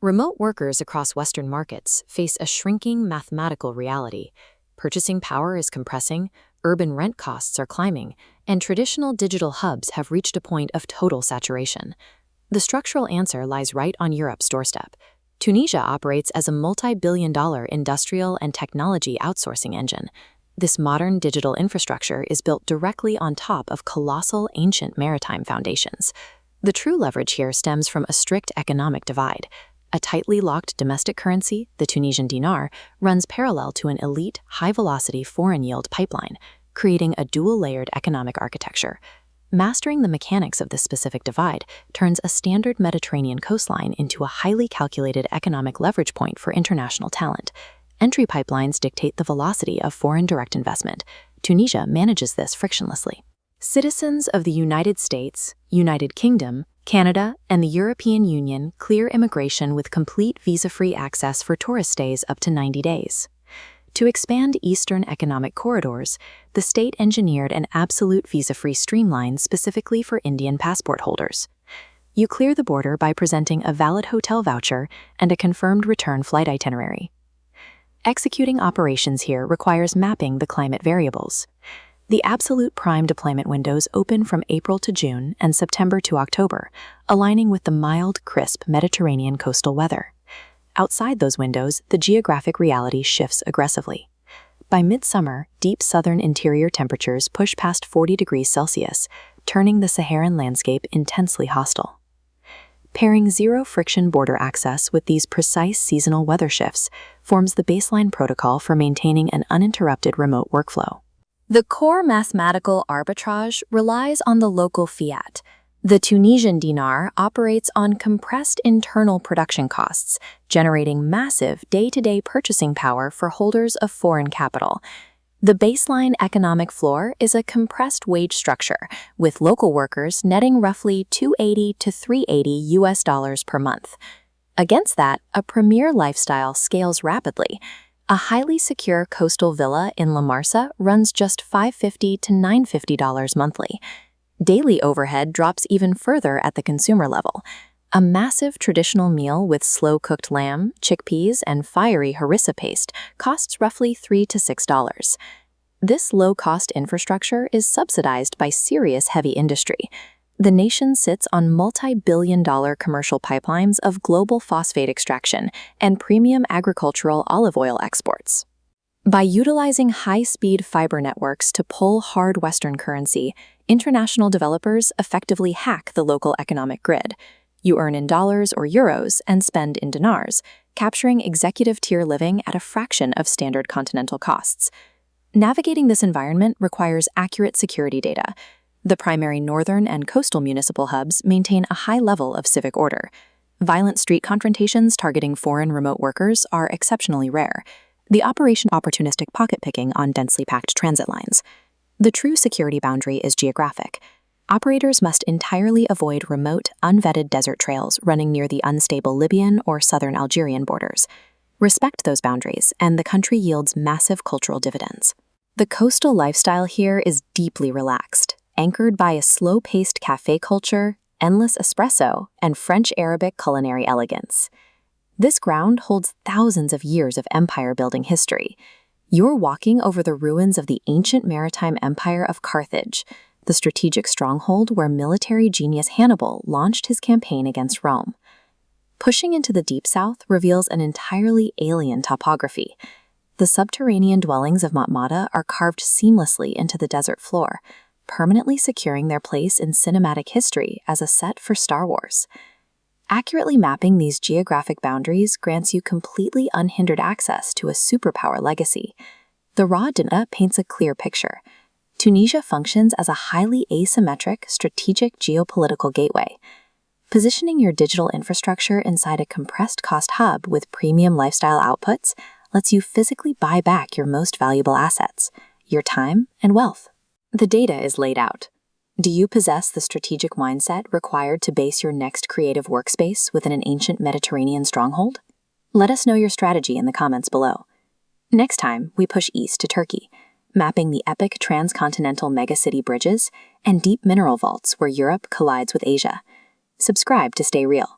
Remote workers across Western markets face a shrinking mathematical reality. Purchasing power is compressing, urban rent costs are climbing, and traditional digital hubs have reached a point of total saturation. The structural answer lies right on Europe's doorstep. Tunisia operates as a multi-billion-dollar industrial and technology outsourcing engine. This modern digital infrastructure is built directly on top of colossal ancient maritime foundations. The true leverage here stems from a strict economic divide. A tightly locked domestic currency, the Tunisian dinar, runs parallel to an elite, high-velocity foreign yield pipeline, creating a dual-layered economic architecture. Mastering the mechanics of this specific divide turns a standard Mediterranean coastline into a highly calculated economic leverage point for international talent. Entry pipelines dictate the velocity of foreign direct investment. Tunisia manages this frictionlessly. Citizens of the United States, United Kingdom, Canada, and the European Union clear immigration with complete visa-free access for tourist stays up to 90 days. To expand Eastern economic corridors, the state engineered an absolute visa-free streamline specifically for Indian passport holders. You clear the border by presenting a valid hotel voucher and a confirmed return flight itinerary. Executing operations here requires mapping the climate variables. The absolute prime deployment windows open from April to June and September to October, aligning with the mild, crisp Mediterranean coastal weather. Outside those windows, the geographic reality shifts aggressively. By midsummer, deep southern interior temperatures push past 40 degrees Celsius, turning the Saharan landscape intensely hostile. Pairing zero-friction border access with these precise seasonal weather shifts forms the baseline protocol for maintaining an uninterrupted remote workflow. The core mathematical arbitrage relies on the local fiat. The Tunisian dinar operates on compressed internal production costs, generating massive day-to-day purchasing power for holders of foreign capital. The baseline economic floor is a compressed wage structure, with local workers netting roughly $280 to $380 per month. Against that, a premier lifestyle scales rapidly. A highly secure coastal villa in Marsa runs just $550 to $950 monthly. Daily overhead drops even further at the consumer level. A massive traditional meal with slow-cooked lamb, chickpeas, and fiery harissa paste costs roughly $3 to $6. This low-cost infrastructure is subsidized by serious heavy industry. The nation sits on multi-billion-dollar commercial pipelines of global phosphate extraction and premium agricultural olive oil exports. By utilizing high-speed fiber networks to pull hard Western currency, international developers effectively hack the local economic grid. You earn in dollars or euros and spend in dinars, capturing executive-tier living at a fraction of standard continental costs. Navigating this environment requires accurate security data. The primary northern and coastal municipal hubs maintain a high level of civic order. Violent street confrontations targeting foreign remote workers are exceptionally rare. The operation opportunistic pocket picking on densely packed transit lines. The true security boundary is geographic. Operators must entirely avoid remote, unvetted desert trails running near the unstable Libyan or southern Algerian borders. Respect those boundaries, and the country yields massive cultural dividends. The coastal lifestyle here is deeply relaxed, anchored by a slow-paced cafe culture, endless espresso, and French-Arabic culinary elegance. This ground holds thousands of years of empire-building history. You're walking over the ruins of the ancient maritime empire of Carthage, the strategic stronghold where military genius Hannibal launched his campaign against Rome. Pushing into the deep south reveals an entirely alien topography. The subterranean dwellings of Matmata are carved seamlessly into the desert floor, permanently securing their place in cinematic history as a set for Star Wars. Accurately mapping these geographic boundaries grants you completely unhindered access to a superpower legacy. The raw data paints a clear picture. Tunisia functions as a highly asymmetric, strategic geopolitical gateway. Positioning your digital infrastructure inside a compressed cost hub with premium lifestyle outputs lets you physically buy back your most valuable assets, your time and wealth. The data is laid out. Do you possess the strategic mindset required to base your next creative workspace within an ancient Mediterranean stronghold? Let us know your strategy in the comments below. Next time, we push east to Turkey, mapping the epic transcontinental megacity bridges and deep mineral vaults where Europe collides with Asia. Subscribe to stay real.